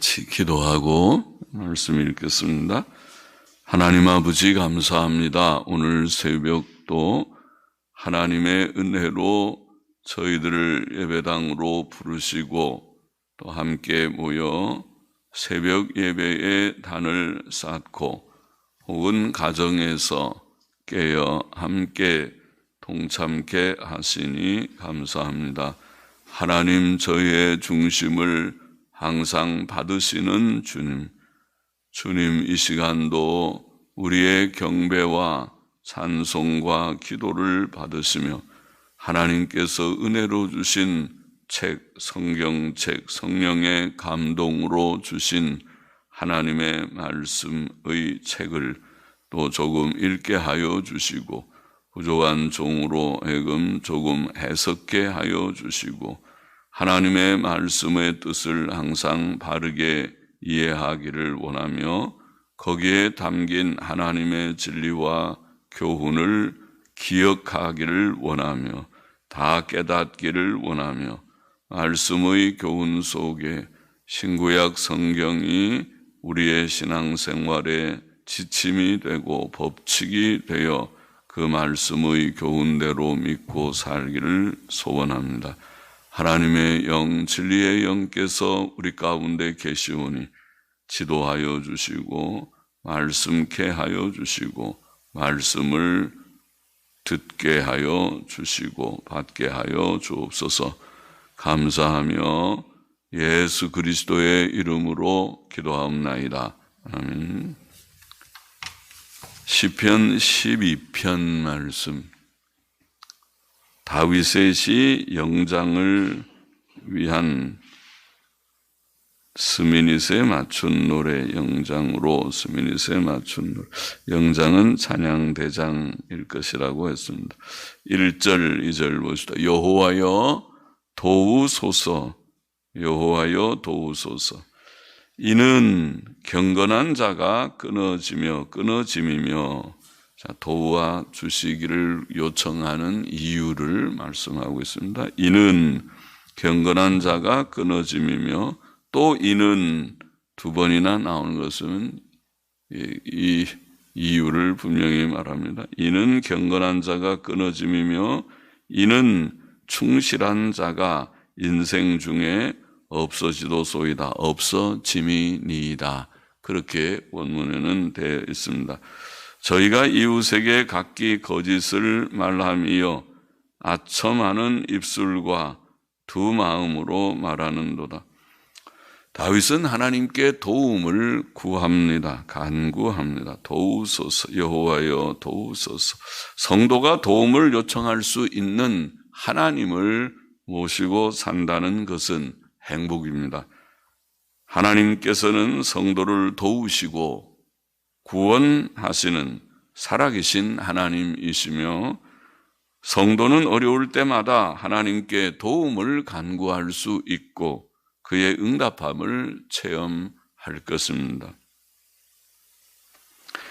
같이 기도하고 말씀 읽겠습니다. 하나님 아버지 감사합니다. 오늘 새벽도 하나님의 은혜로 저희들을 예배당으로 부르시고 또 함께 모여 새벽 예배의 단을 쌓고 혹은 가정에서 깨어 함께 동참케 하시니 감사합니다. 하나님 저희의 중심을 항상 받으시는 주님 이 시간도 우리의 경배와 찬송과 기도를 받으시며 하나님께서 은혜로 주신 책, 성경책, 성령의 감동으로 주신 하나님의 말씀의 책을 또 조금 읽게 하여 주시고 부족한 종으로 하여금 조금 해석게 하여 주시고 하나님의 말씀의 뜻을 항상 바르게 이해하기를 원하며 거기에 담긴 하나님의 진리와 교훈을 기억하기를 원하며 다 깨닫기를 원하며 말씀의 교훈 속에 신구약 성경이 우리의 신앙생활에 지침이 되고 법칙이 되어 그 말씀의 교훈대로 믿고 살기를 소원합니다. 하나님의 영, 진리의 영께서 우리 가운데 계시오니 지도하여 주시고 말씀케 하여 주시고 말씀을 듣게 하여 주시고 받게 하여 주옵소서. 감사하며 예수 그리스도의 이름으로 기도하옵나이다. 아멘. 시편 12편 말씀. 다윗의 시 영장을 위한 스미닛에 맞춘 노래, 영장으로 스미닛에 맞춘 노래. 영장은 찬양대장일 것이라고 했습니다. 1절, 2절 보시다. 여호와여 도우소서, 여호와여 도우소서. 이는 경건한 자가 끊어짐이며 자, 도와 주시기를 요청하는 이유를 말씀하고 있습니다. 이는 경건한 자가 끊어짐이며 또 이는 두 번이나 나오는 것은 이 이유를 분명히 말합니다. 이는 경건한 자가 끊어짐이며 이는 충실한 자가 인생 중에 없어지도소이다. 없어짐이니이다. 그렇게 원문에는 되어 있습니다. 저희가 이웃에게 각기 거짓을 말함이요 아첨하는 입술과 두 마음으로 말하는도다. 다윗은 하나님께 도움을 구합니다. 간구합니다. 도우소서, 여호와여 도우소서. 성도가 도움을 요청할 수 있는 하나님을 모시고 산다는 것은 행복입니다. 하나님께서는 성도를 도우시고 구원하시는 살아계신 하나님이시며 성도는 어려울 때마다 하나님께 도움을 간구할 수 있고 그의 응답함을 체험할 것입니다.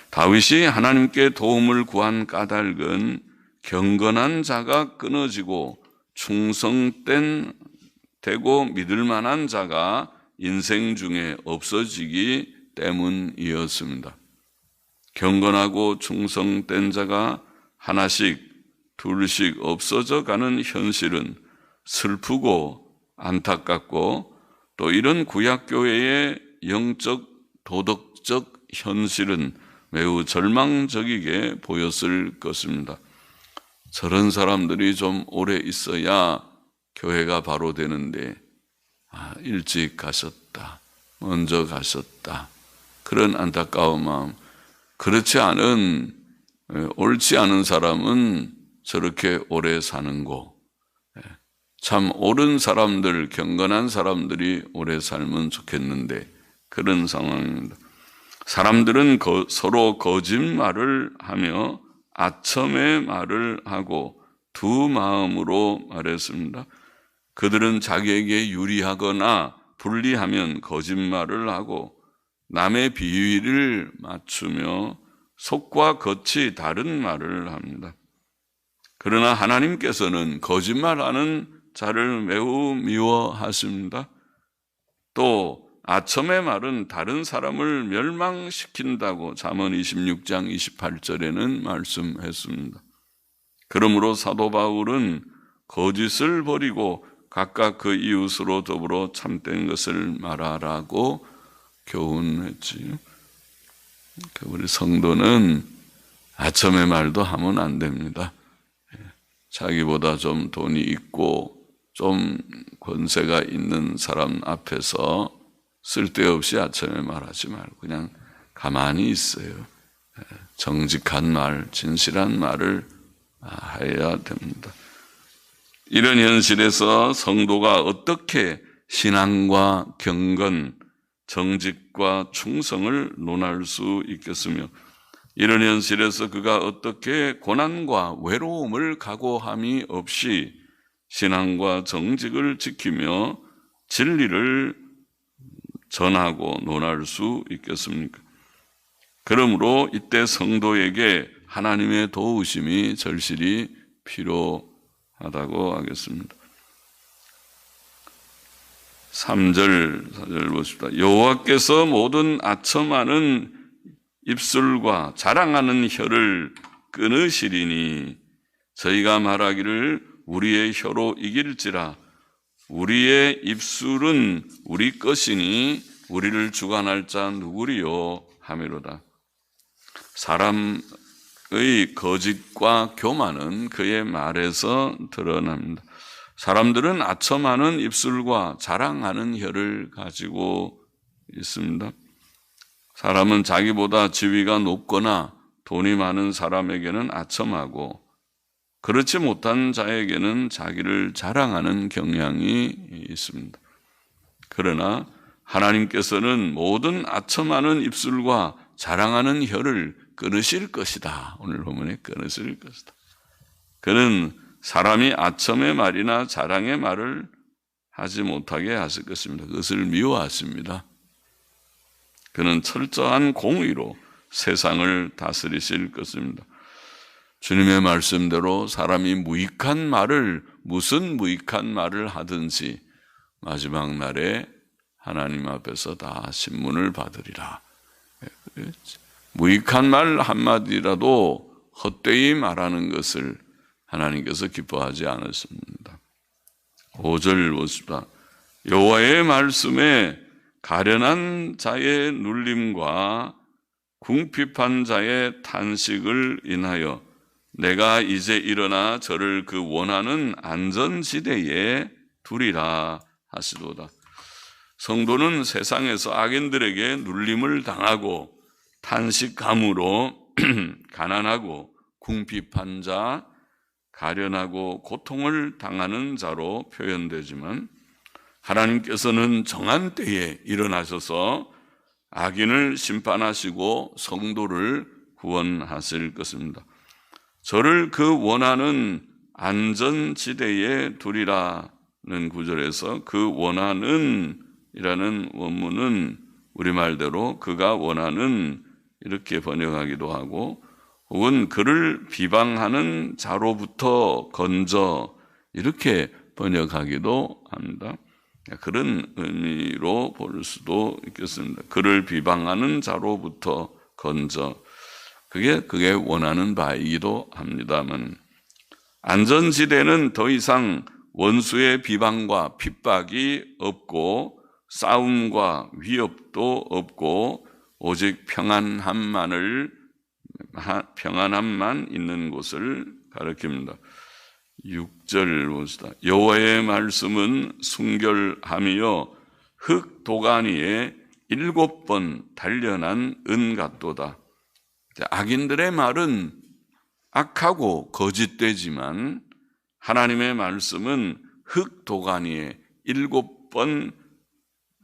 다윗이 하나님께 도움을 구한 까닭은 경건한 자가 끊어지고 충성되고 믿을 만한 자가 인생 중에 없어지기 때문이었습니다. 경건하고 충성된 자가 하나씩 둘씩 없어져 가는 현실은 슬프고 안타깝고 또 이런 구약교회의 영적 도덕적 현실은 매우 절망적이게 보였을 것입니다. 저런 사람들이 좀 오래 있어야 교회가 바로 되는데 일찍 가셨다, 먼저 가셨다, 그런 안타까운 마음. 그렇지 않은 옳지 않은 사람은 저렇게 오래 사는 거. 참 옳은 사람들, 경건한 사람들이 오래 살면 좋겠는데 그런 상황입니다. 사람들은 서로 거짓말을 하며 아첨의 말을 하고 두 마음으로 말했습니다. 그들은 자기에게 유리하거나 불리하면 거짓말을 하고 남의 비위를 맞추며 속과 겉이 다른 말을 합니다. 그러나 하나님께서는 거짓말하는 자를 매우 미워하십니다. 또 아첨의 말은 다른 사람을 멸망시킨다고 잠언 26장 28절에는 말씀했습니다. 그러므로 사도 바울은 거짓을 버리고 각각 그 이웃으로 더불어 참된 것을 말하라고 교훈했지요. 우리 성도는 아첨의 말도 하면 안 됩니다. 자기보다 좀 돈이 있고 좀 권세가 있는 사람 앞에서 쓸데없이 아첨의 말하지 말고 그냥 가만히 있어요. 정직한 말, 진실한 말을 해야 됩니다. 이런 현실에서 성도가 어떻게 신앙과 경건, 정직과 충성을 논할 수 있겠으며 이런 현실에서 그가 어떻게 고난과 외로움을 각오함이 없이 신앙과 정직을 지키며 진리를 전하고 논할 수 있겠습니까? 그러므로 이때 성도에게 하나님의 도우심이 절실히 필요하다고 하겠습니다. 3절, 4절 보십시다. 여호와께서 모든 아첨하는 입술과 자랑하는 혀를 끊으시리니 저희가 말하기를 우리의 혀로 이길지라 우리의 입술은 우리 것이니 우리를 주관할 자 누구리요 하미로다. 사람의 거짓과 교만은 그의 말에서 드러납니다. 사람들은 아첨하는 입술과 자랑하는 혀를 가지고 있습니다. 사람은 자기보다 지위가 높거나 돈이 많은 사람에게는 아첨하고 그렇지 못한 자에게는 자기를 자랑하는 경향이 있습니다. 그러나 하나님께서는 모든 아첨하는 입술과 자랑하는 혀를 끊으실 것이다. 오늘 본문에 끊으실 것이다. 그는 사람이 아첨의 말이나 자랑의 말을 하지 못하게 하실 것입니다. 그것을 미워하십니다. 그는 철저한 공의로 세상을 다스리실 것입니다. 주님의 말씀대로 사람이 무슨 무익한 말을 하든지 마지막 날에 하나님 앞에서 다 신문을 받으리라. 무익한 말 한마디라도 헛되이 말하는 것을 하나님께서 기뻐하지 않으십니다. 5절 보십시다. 여호와의 말씀에 가련한 자의 눌림과 궁핍한 자의 탄식을 인하여 내가 이제 일어나 저를 그 원하는 안전지대에 두리라 하시도다. 성도는 세상에서 악인들에게 눌림을 당하고 탄식감으로 가난하고 궁핍한 자, 가련하고 고통을 당하는 자로 표현되지만 하나님께서는 정한 때에 일어나셔서 악인을 심판하시고 성도를 구원하실 것입니다. 저를 그 원하는 안전지대에 두리라는 구절에서 그 원하는 이라는 원문은 우리말대로 그가 원하는 이렇게 번역하기도 하고 혹은 그를 비방하는 자로부터 건져 이렇게 번역하기도 합니다. 그런 의미로 볼 수도 있겠습니다. 그를 비방하는 자로부터 건져 그게 원하는 바이기도 합니다만 안전지대는 더 이상 원수의 비방과 핍박이 없고 싸움과 위협도 없고 오직 평안함만 있는 곳을 가리킵니다. 6절 봅시다. 여호와의 말씀은 순결함이요 흙 도가니에 7번 단련한 은 같도다. 악인들의 말은 악하고 거짓되지만 하나님의 말씀은 흙 도가니에 7번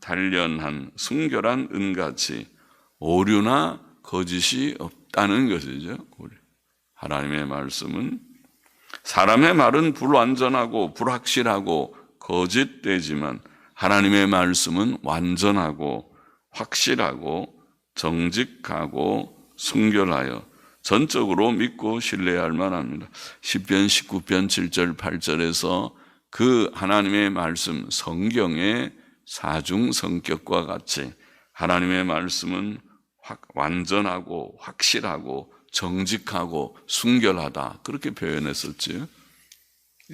단련한 순결한 은같이 오류나 거짓이 없다는 것이죠. 하나님의 말씀은 사람의 말은 불완전하고 불확실하고 거짓되지만 하나님의 말씀은 완전하고 확실하고 정직하고 순결하여 전적으로 믿고 신뢰할 만합니다. 시편 19편 7절 8절에서 그 하나님의 말씀 성경에 사중 성격과 같이 하나님의 말씀은 완전하고 확실하고 정직하고 순결하다, 그렇게 표현했었지요.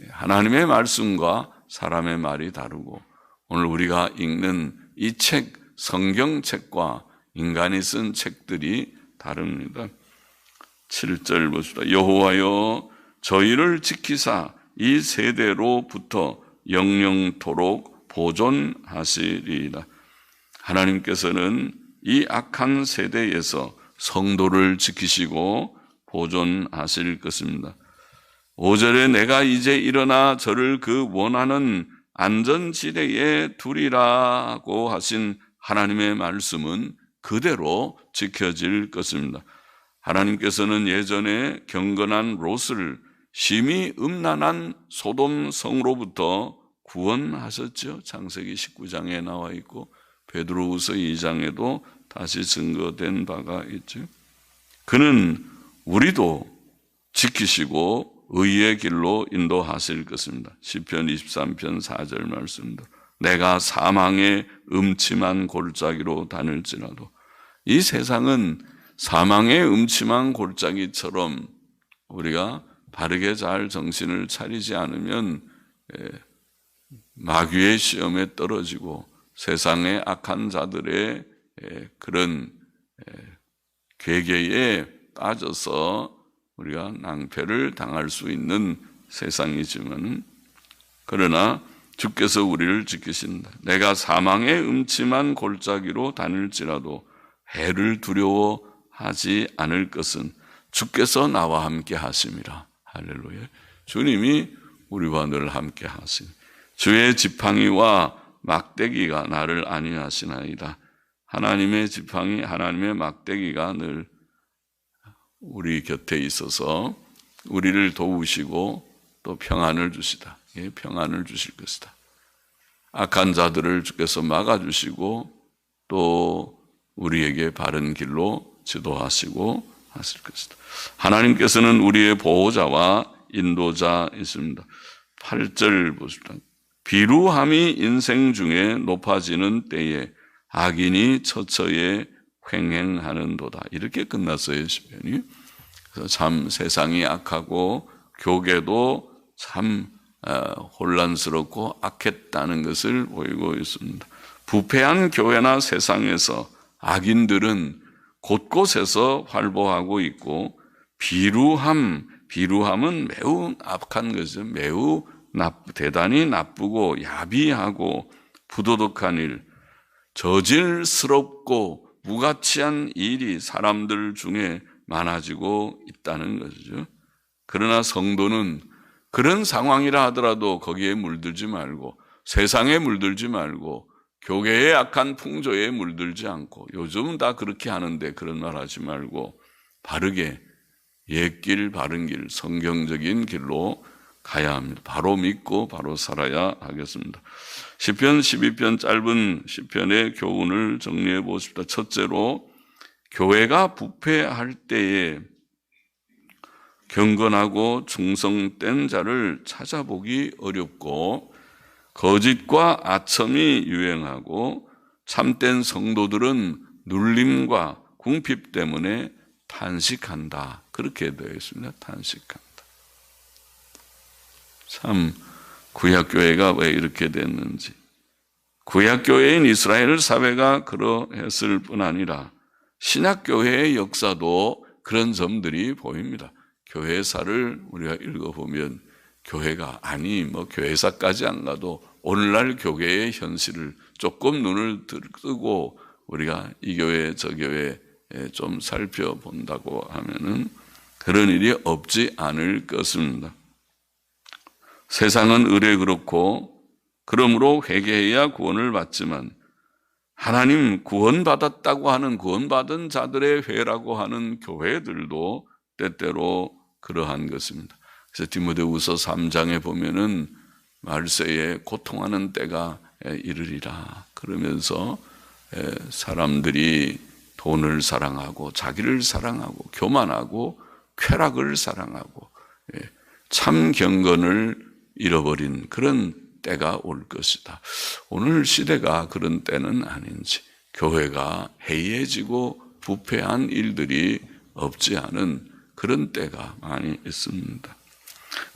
하나님의 말씀과 사람의 말이 다르고, 오늘 우리가 읽는 이 책, 성경책과 인간이 쓴 책들이 다릅니다. 7절 보십시다. 여호와여 저희를 지키사 이 세대로부터 영영토록 보존하시리이다. 하나님께서는 이 악한 세대에서 성도를 지키시고 보존하실 것입니다. 5절에 내가 이제 일어나 저를 그 원하는 안전지대에 두리라고 하신 하나님의 말씀은 그대로 지켜질 것입니다. 하나님께서는 예전에 경건한 롯을 심히 음란한 소돔 성으로부터 구원하셨죠. 창세기 19장에 나와 있고 베드로후서 2장에도 다시 증거된 바가 있죠. 그는 우리도 지키시고 의의 길로 인도하실 것입니다. 시편 23편 4절 말씀도 내가 사망의 음침한 골짜기로 다닐지라도, 이 세상은 사망의 음침한 골짜기처럼 우리가 바르게 잘 정신을 차리지 않으면 마귀의 시험에 떨어지고 세상의 악한 자들의 그런 괴계에 빠져서 우리가 낭패를 당할 수 있는 세상이지만, 그러나 주께서 우리를 지키신다. 내가 사망의 음침한 골짜기로 다닐지라도 해를 두려워하지 않을 것은 주께서 나와 함께 하심이라. 할렐루야. 주님이 우리와 늘 함께 하시니 주의 지팡이와 막대기가 나를 안위하시나이다. 하나님의 지팡이, 하나님의 막대기가 늘 우리 곁에 있어서 우리를 도우시고 또 평안을 주시다. 평안을 주실 것이다. 악한 자들을 주께서 막아주시고 또 우리에게 바른 길로 지도하시고 하실 것이다. 하나님께서는 우리의 보호자와 인도자이십니다. 8절 보십시다. 비루함이 인생 중에 높아지는 때에 악인이 처처에 횡행하는도다. 이렇게 끝났어요, 시편이. 그래서 참 세상이 악하고 교계도 참 혼란스럽고 악했다는 것을 보이고 있습니다. 부패한 교회나 세상에서 악인들은 곳곳에서 활보하고 있고, 비루함은 매우 악한 것이죠. 매우 대단히 나쁘고 야비하고 부도덕한 일, 저질스럽고 무가치한 일이 사람들 중에 많아지고 있다는 것이죠. 그러나 성도는 그런 상황이라 하더라도 거기에 물들지 말고, 세상에 물들지 말고, 교계의 악한 풍조에 물들지 않고, 요즘은 다 그렇게 하는데 그런 말 하지 말고 바르게 옛길 바른 길, 성경적인 길로 가야 합니다. 바로 믿고 바로 살아야 하겠습니다. 시편 12편 짧은 시편의 교훈을 정리해 보십시다. 첫째로, 교회가 부패할 때에 경건하고 충성된 자를 찾아보기 어렵고, 거짓과 아첨이 유행하고, 참된 성도들은 눌림과 궁핍 때문에 탄식한다. 그렇게 되어 있습니다. 탄식한다. 참 구약교회가 왜 이렇게 됐는지, 구약교회인 이스라엘 사회가 그러했을 뿐 아니라 신약교회의 역사도 그런 점들이 보입니다. 교회사를 우리가 읽어보면 교회가 교회사까지 안 가도 오늘날 교회의 현실을 조금 눈을 뜨고 우리가 이 교회 저 교회 좀 살펴본다고 하면은 그런 일이 없지 않을 것입니다. 세상은 의례 그렇고 그러므로 회개해야 구원을 받지만, 하나님 구원받았다고 하는 구원받은 자들의 회라고 하는 교회들도 때때로 그러한 것입니다. 그래서 디모데후서 3장에 보면은 말세에 고통하는 때가 이르리라 그러면서 사람들이 돈을 사랑하고 자기를 사랑하고 교만하고 쾌락을 사랑하고 참 경건을 잃어버린 그런 때가 올 것이다. 오늘 시대가 그런 때는 아닌지, 교회가 해이해지고 부패한 일들이 없지 않은 그런 때가 많이 있습니다.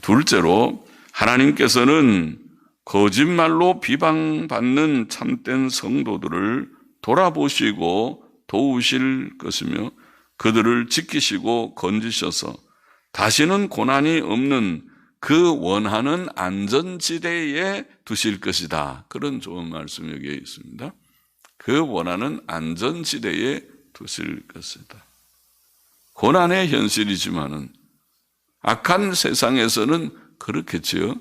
둘째로, 하나님께서는 거짓말로 비방받는 참된 성도들을 돌아보시고 도우실 것이며 그들을 지키시고 건지셔서 다시는 고난이 없는 그 원하는 안전지대에 두실 것이다. 그런 좋은 말씀 여기에 있습니다. 그 원하는 안전지대에 두실 것이다. 고난의 현실이지만은 악한 세상에서는 그렇겠지요.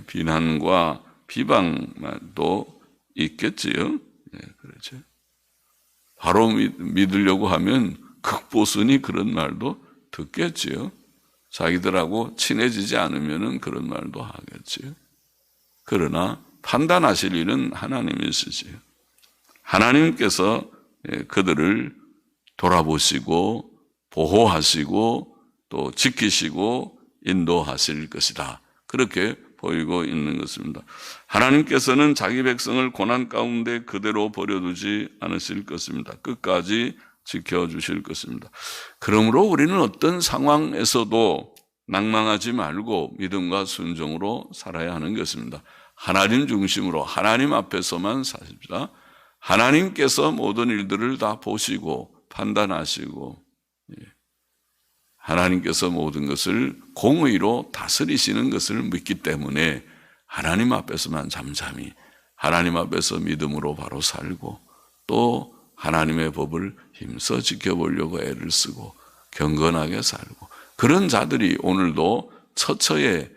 비난과 비방도 있겠지요. 그렇죠. 바로 믿으려고 하면 극보순이 그런 말도 듣겠지요. 자기들하고 친해지지 않으면 그런 말도 하겠지요. 그러나 판단하실 일은 하나님이시지요. 하나님께서 그들을 돌아보시고 보호하시고 또 지키시고 인도하실 것이다. 그렇게 보이고 있는 것입니다. 하나님께서는 자기 백성을 고난 가운데 그대로 버려두지 않으실 것입니다. 끝까지 지켜주실 것입니다. 그러므로 우리는 어떤 상황에서도 낭망하지 말고 믿음과 순종으로 살아야 하는 것입니다. 하나님 중심으로 하나님 앞에서만 사십시다. 하나님께서 모든 일들을 다 보시고 판단하시고 하나님께서 모든 것을 공의로 다스리시는 것을 믿기 때문에 하나님 앞에서만 잠잠히 하나님 앞에서 믿음으로 바로 살고 또 하나님의 법을 힘써 지켜보려고 애를 쓰고 경건하게 살고 그런 자들이 오늘도 처처에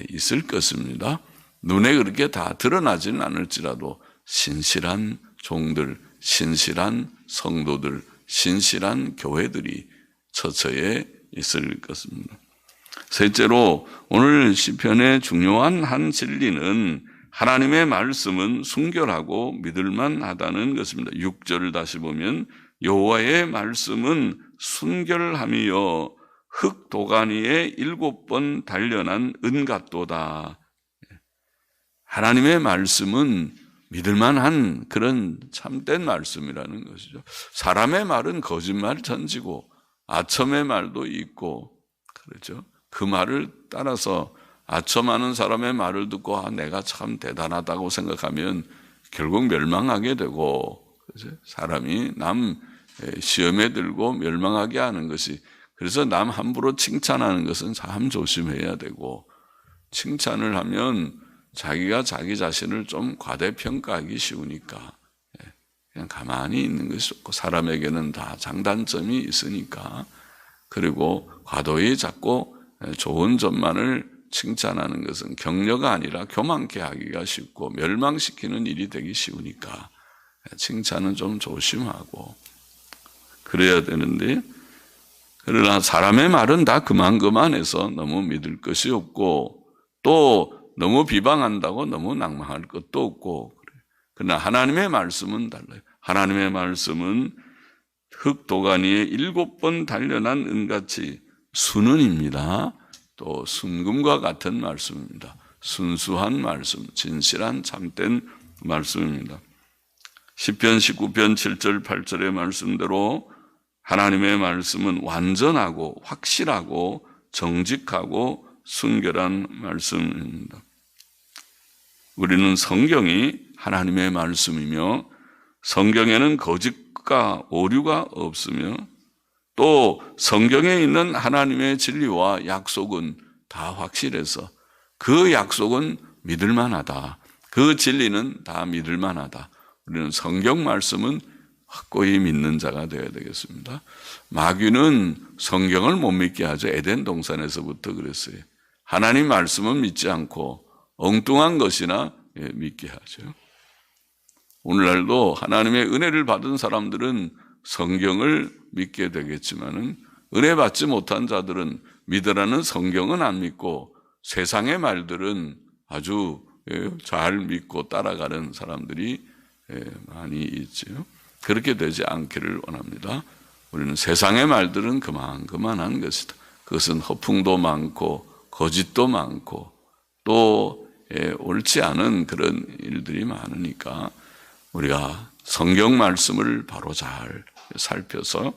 있을 것입니다. 눈에 그렇게 다 드러나지는 않을지라도 신실한 종들, 신실한 성도들, 신실한 교회들이 처처에 있을 것입니다. 셋째로 오늘 시편의 중요한 한 진리는 하나님의 말씀은 순결하고 믿을만 하다는 것입니다. 6절을 다시 보면 여호와의 말씀은 순결함이여 흙 도가니에 7번 단련한 은 같도다. 하나님의 말씀은 믿을만한 그런 참된 말씀이라는 것이죠. 사람의 말은 거짓말 천지고 아첨의 말도 있고 그렇죠. 그 말을 따라서 아첨하는 사람의 말을 듣고 내가 참 대단하다고 생각하면 결국 멸망하게 되고 그렇죠? 사람이 남 시험에 들고 멸망하게 하는 것이 그래서 남 함부로 칭찬하는 것은 참 조심해야 되고 칭찬을 하면 자기가 자기 자신을 좀 과대평가하기 쉬우니까 그냥 가만히 있는 것이 좋고 사람에게는 다 장단점이 있으니까 그리고 과도히 자꾸 좋은 점만을 칭찬하는 것은 격려가 아니라 교만케 하기가 쉽고 멸망시키는 일이 되기 쉬우니까 칭찬은 좀 조심하고 그래야 되는데 그러나 사람의 말은 다 그만해서 너무 믿을 것이 없고 또 너무 비방한다고 너무 낭망할 것도 없고 그러나 하나님의 말씀은 달라요. 하나님의 말씀은 흙 도가니에 7번 단련한 은같이 순은입니다. 또 순금과 같은 말씀입니다. 순수한 말씀, 진실한 참된 말씀입니다. 시편 19편 7절 8절의 말씀대로 하나님의 말씀은 완전하고 확실하고 정직하고 순결한 말씀입니다. 우리는 성경이 하나님의 말씀이며 성경에는 거짓과 오류가 없으며 또 성경에 있는 하나님의 진리와 약속은 다 확실해서 그 약속은 믿을 만하다. 그 진리는 다 믿을 만하다. 우리는 성경 말씀은 확고히 믿는 자가 되어야 되겠습니다. 마귀는 성경을 못 믿게 하죠. 에덴 동산에서부터 그랬어요. 하나님 말씀은 믿지 않고 엉뚱한 것이나 믿게 하죠. 오늘날도 하나님의 은혜를 받은 사람들은 성경을 믿게 되겠지만은 은혜 받지 못한 자들은 믿으라는 성경은 안 믿고 세상의 말들은 아주 잘 믿고 따라가는 사람들이 많이 있죠. 그렇게 되지 않기를 원합니다. 우리는 세상의 말들은 그만한 것이다. 그것은 허풍도 많고 거짓도 많고 또 옳지 않은 그런 일들이 많으니까 우리가 성경 말씀을 바로 잘 살펴서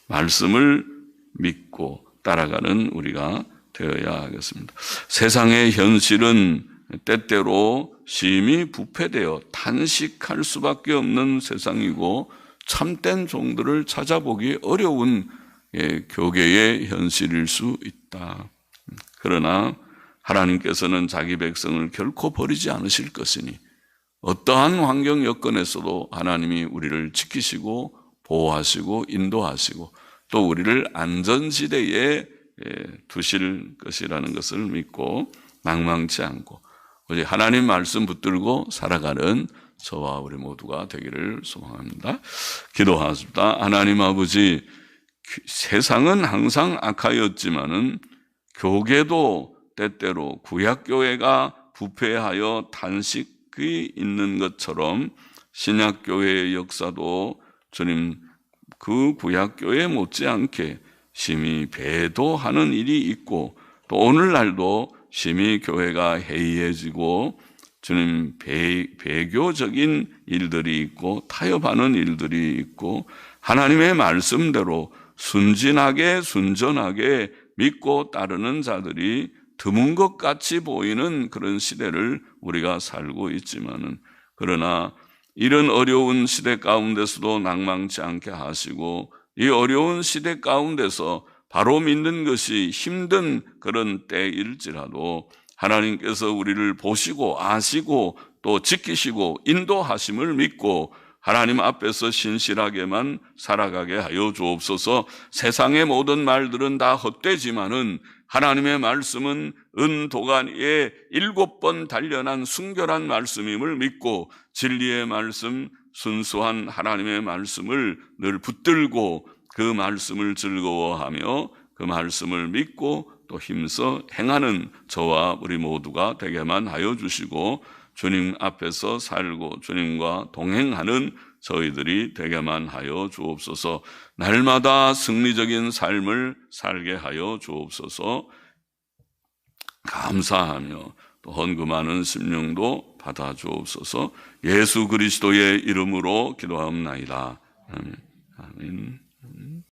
말씀을 믿고 따라가는 우리가 되어야 하겠습니다. 세상의 현실은 때때로 심히 부패되어 탄식할 수밖에 없는 세상이고 참된 종들을 찾아보기 어려운 교계의 현실일 수 있다. 그러나 하나님께서는 자기 백성을 결코 버리지 않으실 것이니 어떠한 환경 여건에서도 하나님이 우리를 지키시고 보호하시고 인도하시고 또 우리를 안전지대에 두실 것이라는 것을 믿고 낙망치 않고 오직 하나님 말씀 붙들고 살아가는 저와 우리 모두가 되기를 소망합니다. 기도하십니다. 하나님 아버지, 세상은 항상 악하였지만은 교계도 때때로 구약교회가 부패하여 탄식이 있는 것처럼 신약교회의 역사도 주님 그 구약교회 못지않게 심히 배도하는 일이 있고 또 오늘날도 심히 교회가 해이해지고 주님 배교적인 일들이 있고 타협하는 일들이 있고 하나님의 말씀대로 순전하게 믿고 따르는 자들이 드문 것 같이 보이는 그런 시대를 우리가 살고 있지만은 그러나 이런 어려운 시대 가운데서도 낭망치 않게 하시고 이 어려운 시대 가운데서 바로 믿는 것이 힘든 그런 때일지라도 하나님께서 우리를 보시고 아시고 또 지키시고 인도하심을 믿고 하나님 앞에서 신실하게만 살아가게 하여 주옵소서. 세상의 모든 말들은 다 헛되지만은 하나님의 말씀은 은도가니에 7번 단련한 순결한 말씀임을 믿고 진리의 말씀, 순수한 하나님의 말씀을 늘 붙들고 그 말씀을 즐거워하며 그 말씀을 믿고 또 힘써 행하는 저와 우리 모두가 되게만 하여 주시고 주님 앞에서 살고 주님과 동행하는 저희들이 되게만 하여 주옵소서. 날마다 승리적인 삶을 살게 하여 주옵소서. 감사하며 또 헌금하는 심령도 받아 주옵소서. 예수 그리스도의 이름으로 기도하옵나이다. 아멘.